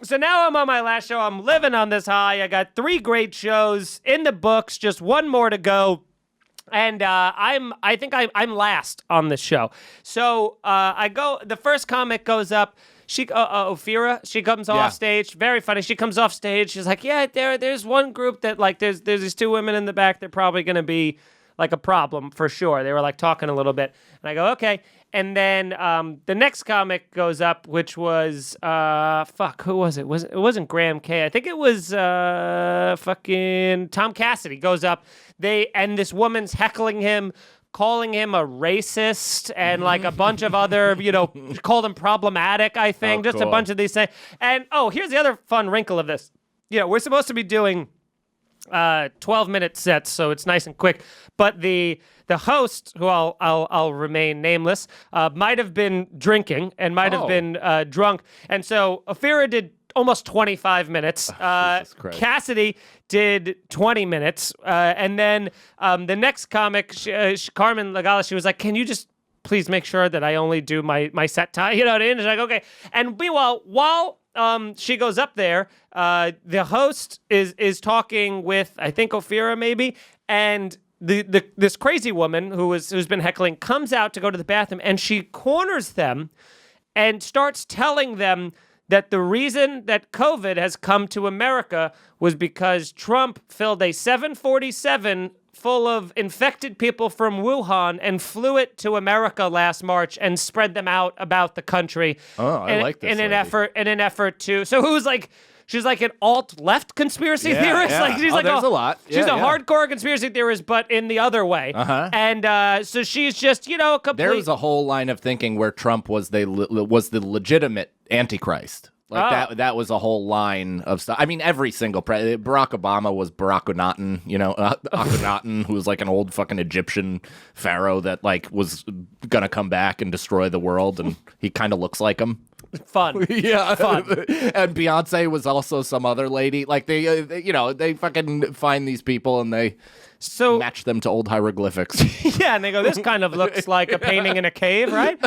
So now I'm on my last show. I'm living on this high. I got 3 great shows in the books, just one more to go. And I think I'm last on this show. So the first comic goes up. Ophira, she comes off stage. Very funny. She comes off stage. She's like, yeah, there's one group that like there's these 2 women in the back. They're probably going to be like a problem for sure. They were like talking a little bit. And I go, okay. And then the next comic goes up, which was who was it? It wasn't Graham K. I think it was fucking Tom Cassidy goes up. And this woman's heckling him, calling him a racist and like a bunch of other, called him problematic, I think. Just cool. A bunch of these things. And here's the other fun wrinkle of this. We're supposed to be doing 12-minute sets, so it's nice and quick. But the host, who I'll remain nameless, might have been drinking and might have been drunk. And so Ophira did almost 25 minutes. Cassidy did 20 minutes. And then the next comic, Carmen Lagala, she was like, can you just please make sure that I only do my set time? You know what I mean? And she's like, okay. And meanwhile, while she goes up there, the host is talking with, I think, Ophira maybe, and this crazy woman who's been heckling comes out to go to the bathroom, and she corners them and starts telling them that the reason that COVID has come to America was because Trump filled a 747 full of infected people from Wuhan and flew it to America last March and spread them out about the country. Oh, I like this. In an effort to. So who's like? She's like an alt-left conspiracy theorist. Yeah. Like she's there's a lot. She's a hardcore conspiracy theorist, but in the other way. And so she's just, complete. There was a whole line of thinking where Trump was the legitimate Antichrist. Like that was a whole line of stuff. I mean, every single president. Barack Obama was Barack Akhenaten, Akhenaten, who was like an old fucking Egyptian pharaoh that like was gonna come back and destroy the world, and he kind of looks like him. Fun. Yeah. Fun. And Beyonce was also some other lady. Like they fucking find these people and they match them to old hieroglyphics. Yeah, and they go, this kind of looks like a painting in a cave, right?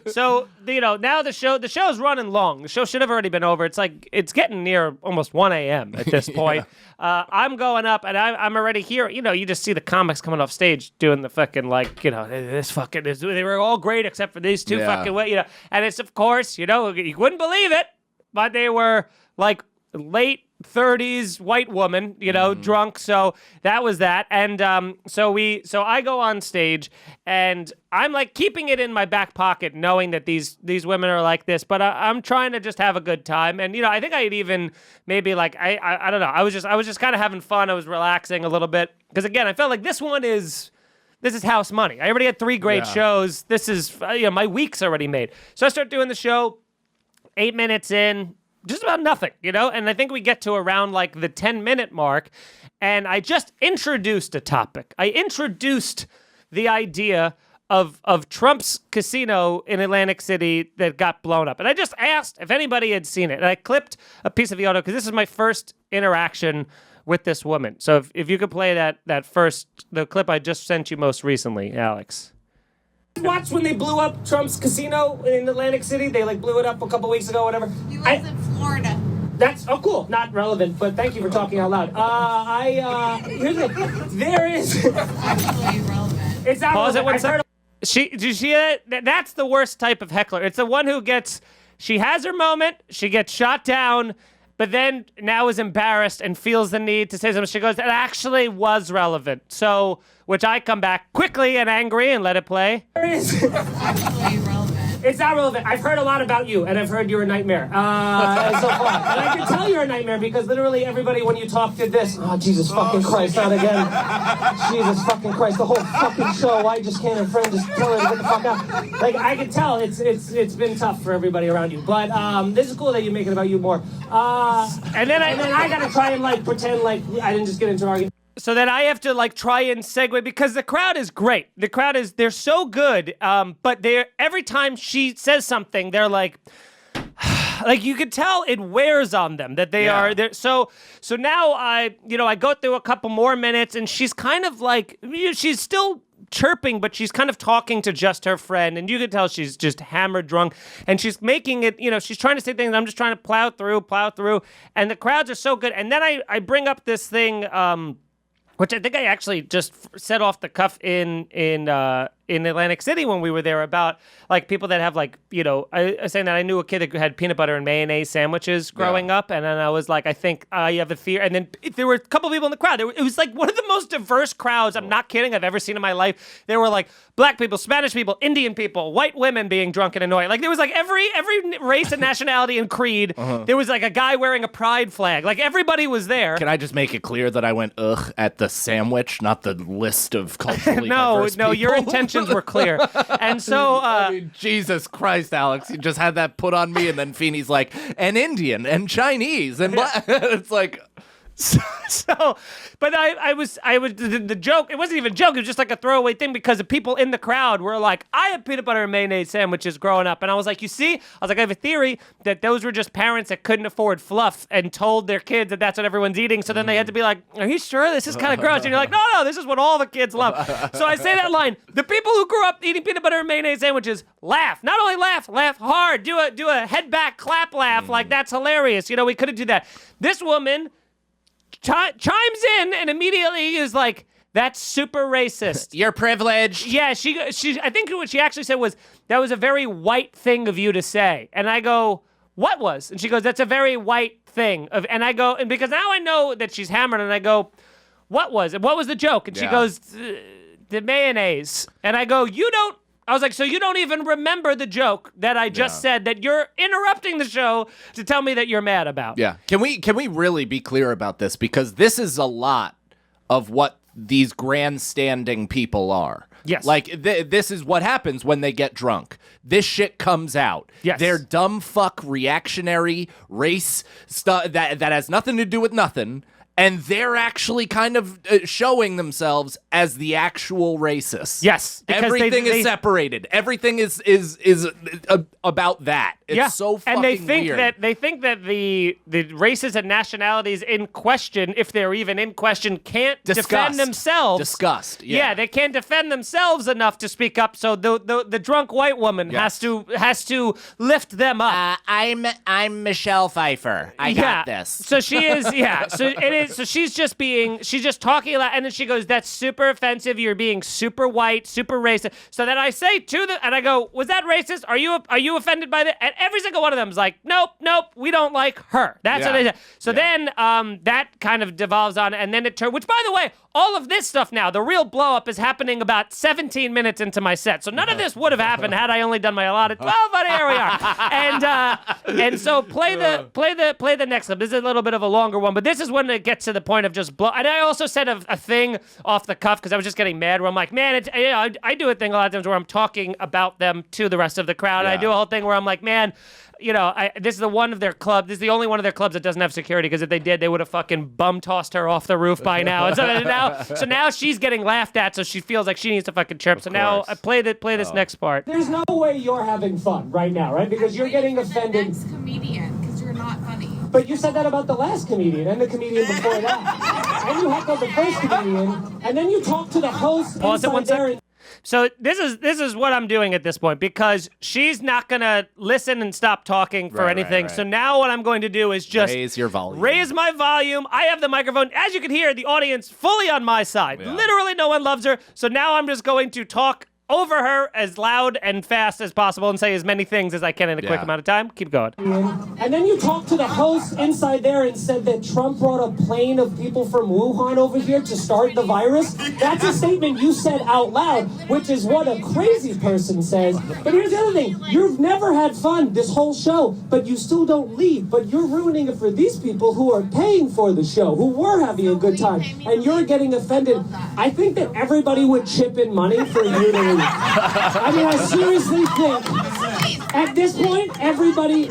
So, now the show's running long. The show should have already been over. It's like, it's getting near almost 1 a.m. at this point. I'm going up, and I'm already here. You just see the comics coming off stage doing the fucking, they were all great except for these 2 fucking, and it's, of course, you wouldn't believe it, but they were, like, late 30s white woman, drunk. So that was that. And so I go on stage, and I'm like keeping it in my back pocket, knowing that these women are like this, but I'm trying to just have a good time. And I think I'd even maybe like I don't know. I was just kind of having fun. I was relaxing a little bit because again, I felt like this is house money. I already had 3 great shows. This is my week's already made. So I start doing the show. 8 minutes in. Just about nothing, And I think we get to around like the 10-minute mark, and I just introduced a topic. I introduced the idea of Trump's casino in Atlantic City that got blown up. And I just asked if anybody had seen it. And I clipped a piece of the audio because this is my first interaction with this woman. So if you could play the clip I just sent you most recently, Alex. Watch when they blew up Trump's casino in Atlantic City. They blew it up a couple weeks ago, whatever. He lives in Florida. That's cool. Not relevant, but thank you for talking out loud. Here's the thing. There is. It's actually relevant. It's not Pause relevant. It one second. Did you see that? That's the worst type of heckler. It's the one who she has her moment, she gets shot down, but then now is embarrassed and feels the need to say something. She goes, that actually was relevant. So, which I come back quickly and angry and let it play. It's actually relevant. It's not relevant. I've heard a lot about you, and I've heard you're a nightmare so far. And I can tell you're a nightmare because literally everybody, when you talk, did this. Oh, Jesus fucking Christ, not again. Jesus fucking Christ, the whole fucking show. I just can't, friend, just tell her to get the fuck out. Like, I can tell it's been tough for everybody around you. But this is cool that you make it about you more. And then I gotta try and, pretend like I didn't just get into an argument. So then I have to try and segue because the crowd is great. The crowd they're so good. But every time she says something, they're like you could tell it wears on them that they are there. So now I go through a couple more minutes and she's kind of she's still chirping, but she's kind of talking to just her friend, and you can tell she's just hammered drunk, and she's making it, she's trying to say things, I'm just trying to plow through, and the crowds are so good. And then I bring up this thing, which I think I actually just set off the cuff in Atlantic City when we were there, about like people that have like, I was saying that I knew a kid that had peanut butter and mayonnaise sandwiches growing up, and then I was like, I think you have a fear. And then there were a couple people in the crowd. It was like one of the most diverse crowds, I'm not kidding, I've ever seen in my life. There were like black people, Spanish people, Indian people, white women being drunk and annoying. Like there was like every race and nationality and creed. There was like a guy wearing a pride flag. Like everybody was there. Can I just make it clear that I went ugh at the sandwich, not the list of culturally diverse people? Your intentions were clear. And so I mean, Jesus Christ, Alex, you just had that put on me, and then Feeney's like, and Indian and Chinese and it's like So, but I was the joke. It wasn't even a joke. It was just like a throwaway thing, because the people in the crowd were like, I had peanut butter and mayonnaise sandwiches growing up, and I was like, you see, I have a theory that those were just parents that couldn't afford fluff and told their kids that that's what everyone's eating. So then they had to be like, are you sure this is kind of gross? And you're like, no, this is what all the kids love. So I say that line. The people who grew up eating peanut butter and mayonnaise sandwiches laugh. Not only laugh hard. Do a head back clap laugh. Like that's hilarious. We couldn't do that. This woman chimes in and immediately is like, that's super racist. You're privileged. Yeah, she. I think what she actually said was, that was a very white thing of you to say. And I go, what was? And she goes, that's a very white thing. And I go, and because now I know that she's hammered, and I go, what was it? What was the joke? And she goes, the mayonnaise. And I go, I was like, so you don't even remember the joke that I just said that you're interrupting the show to tell me that you're mad about? Yeah. Can we really be clear about this? Because this is a lot of what these grandstanding people are. Yes. Like, this is what happens when they get drunk. This shit comes out. Yes. They're dumb fuck reactionary race stuff that has nothing to do with nothing. And they're actually kind of showing themselves as the actual racicists. Yes, everything is separated. Everything is about that. It's so fucking weird. And they think that the races and nationalities in question, if they're even in question, can't defend themselves. Disgust. Yeah, they can't defend themselves enough to speak up. So the drunk white woman has to lift them up. I'm Michelle Pfeiffer. I got this. So she is. Yeah. So it is. So she's just talking a lot, and then she goes, that's super offensive. You're being super white, super racist. So then I say and I go, was that racist? Are you offended by that? And every single one of them is like, nope, we don't like her. That's what they said. So then that kind of devolves on, and then it turned, which by the way, all of this stuff now, the real blow up is happening about 17 minutes into my set. So none of this would have happened had I only done my allotted 12, but here we are. And so play the next clip. This is a little bit of a longer one, but this is when it gets to the point of just blow. And I also said a thing off the cuff because I was just getting mad where I'm like, man, I do a thing a lot of times where I'm talking about them to the rest of the crowd. Yeah. I do a whole thing where I'm like, man, this is the one of their club. This is the only one of their clubs that doesn't have security, because if they did, they would have fucking bum tossed her off the roof by now. And so now she's getting laughed at, so she feels like she needs to fucking chirp. So now I play this next part. There's no way you're having fun right now, right? Because you're getting offended. The next comedian, because you're not funny. But you said that about the last comedian and the comedian before that. And you heckled the first comedian, and then you talked to the host. Pause it 1 second. There. So this is what I'm doing at this point, because she's not gonna listen and stop talking for anything. Right. So now what I'm going to do is just raise your volume. Raise my volume. I have the microphone. As you can hear, the audience fully on my side. Yeah. Literally no one loves her. So now I'm just going to talk over her as loud and fast as possible and say as many things as I can in a quick amount of time. Keep going. And then you talked to the host inside there and said that Trump brought a plane of people from Wuhan over here to start the virus. That's a statement you said out loud, which is what a crazy person says. But here's the other thing. You've never had fun this whole show, but you still don't leave. But you're ruining it for these people who are paying for the show, who were having a good time. And you're getting offended. I think that everybody would chip in money for you to leave. I mean, I seriously think at this point, everybody,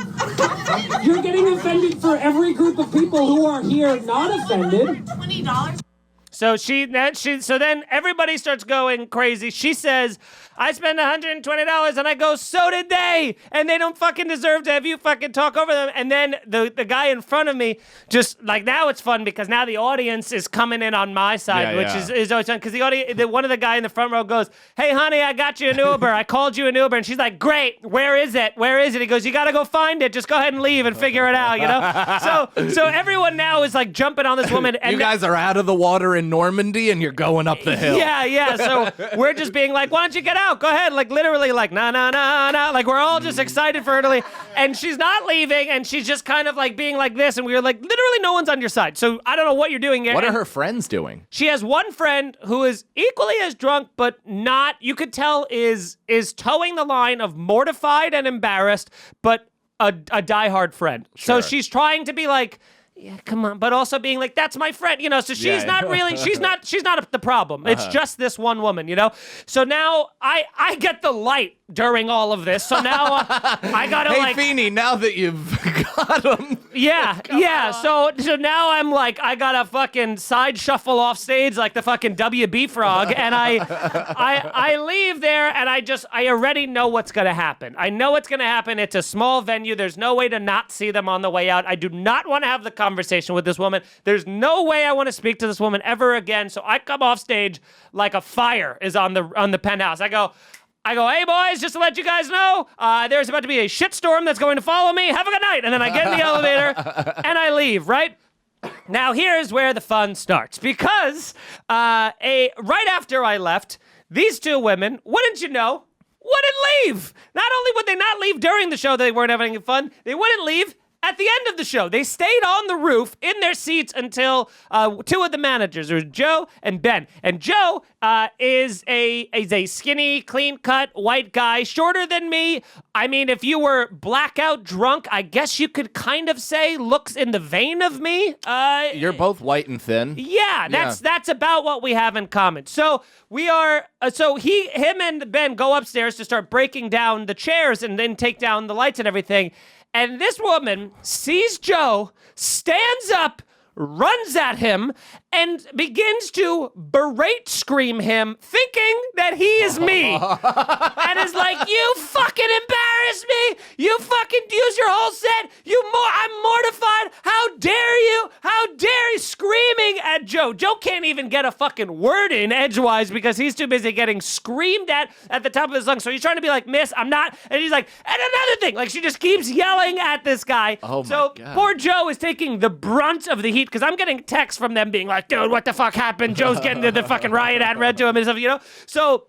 you're getting offended for every group of people who are here not offended. $20. So so then everybody starts going crazy. She says, I spent $120, and I go, so did they, and they don't fucking deserve to have you fucking talk over them. And then the guy in front of me just, like, now it's fun because now the audience is coming in on my side, which is always fun, because one of the guy in the front row goes, hey, honey, I got you an Uber. I called you an Uber. And she's like, great, where is it? Where is it? He goes, you got to go find it. Just go ahead and leave and figure it out, you know? So everyone now is, like, jumping on this woman. And you guys are out of the water in Normandy, and you're going up the hill. Yeah. So we're just being like, why don't you get out? Go ahead. Like, literally, like, nah. Like, we're all just excited for her to leave. And she's not leaving, and she's just kind of, like, being like this. And we were like, literally no one's on your side. So I don't know what you're doing here. What are her friends doing? She has one friend who is equally as drunk, but not, you could tell, is towing the line of mortified and embarrassed, but a diehard friend. Sure. So she's trying to be like, yeah, come on, but also being like, that's my friend, you know, so she's not really, she's not the problem. It's just this one woman, you know? So now I get the light during all of this, so now I gotta hey, Feeney, now that you've got him. Yeah. So now I'm like, I gotta fucking side shuffle off stage like the fucking WB frog, and I leave there, and I already know what's gonna happen. I know what's gonna happen. It's a small venue. There's no way to not see them on the way out. I do not want to have the conversation with this woman. There's no way I want to speak to this woman ever again. So I come off stage like a fire is on the penthouse. I go, hey, boys, just to let you guys know, there's about to be a shitstorm that's going to follow me. Have a good night. And then I get in the elevator, and I leave, right? Now, here's where the fun starts. Because right after I left, these two women, wouldn't you know, wouldn't leave. Not only would they not leave during the show, they weren't having fun, they wouldn't leave at the end of the show. They stayed on the roof in their seats until two of the managers, there was Joe and Ben. And Joe is a skinny, clean-cut, white guy, shorter than me. I mean, if you were blackout drunk, I guess you could kind of say looks in the vein of me. You're both white and thin. Yeah, that's about what we have in common. So we are, him and Ben go upstairs to start breaking down the chairs and then take down the lights and everything. And this woman sees Joe, stands up, runs at him, and begins to scream him, thinking that he is me. And is like, you fucking embarrassed me. You fucking use your whole set. I'm mortified. How dare you? How dare you? Screaming at Joe. Joe can't even get a fucking word in edgewise because he's too busy getting screamed at the top of his lungs. So he's trying to be like, miss, I'm not. And he's like, and another thing. Like, she just keeps yelling at this guy. Oh, my God. Poor Joe is taking the brunt of the heat because I'm getting texts from them being like, dude, what the fuck happened? Joe's getting to the fucking riot ad read to him and stuff, you know? So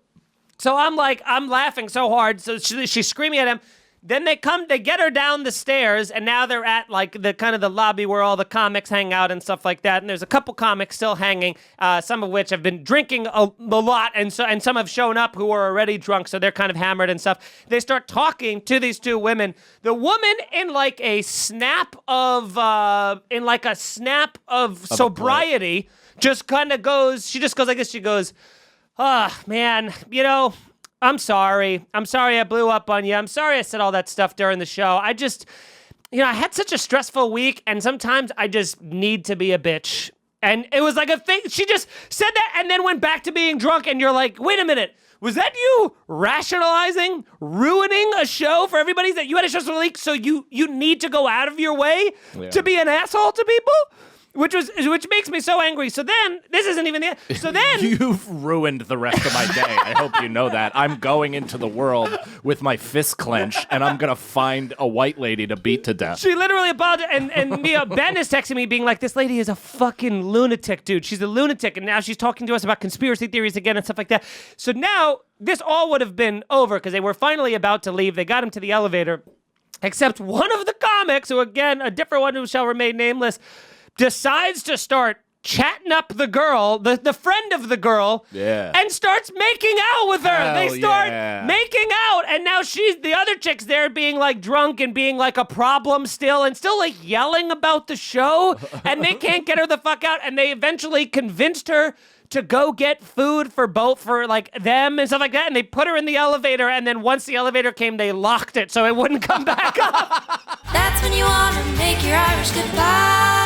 I'm like, I'm laughing so hard. So she's screaming at him. Then they get her down the stairs, and now they're at like the kind of the lobby where all the comics hang out and stuff like that. And there's a couple comics still hanging, some of which have been drinking a lot, and some have shown up who are already drunk, so they're kind of hammered and stuff. They start talking to these two women. The woman in like a snap of sobriety just kind of goes. She just goes like this. She goes, man, you know, I'm sorry I blew up on you. I'm sorry I said all that stuff during the show. I just, you know, I had such a stressful week, and sometimes I just need to be a bitch. And it was like a thing. She just said that and then went back to being drunk, and you're like, wait a minute. Was that you rationalizing, ruining a show for everybody that you had a stressful week, so you need to go out of your way to be an asshole to people? Which makes me so angry. So then, this isn't even the end. So then... You've ruined the rest of my day. I hope you know that. I'm going into the world with my fist clenched, and I'm going to find a white lady to beat to death. She literally apologized, and Ben is texting me being like, this lady is a fucking lunatic, dude. She's a lunatic, and now she's talking to us about conspiracy theories again and stuff like that. So now, this all would have been over, because they were finally about to leave. They got him to the elevator, except one of the comics, who again, a different one who shall remain nameless, decides to start chatting up the girl, the friend of the girl, and starts making out with her. They start making out, and now the other chick's there being like drunk and being like a problem still, and still like yelling about the show, and they can't get her the fuck out, and they eventually convinced her to go get food for like them and stuff like that, and they put her in the elevator, and then once the elevator came, they locked it so it wouldn't come back up. That's when you want to make your Irish goodbye.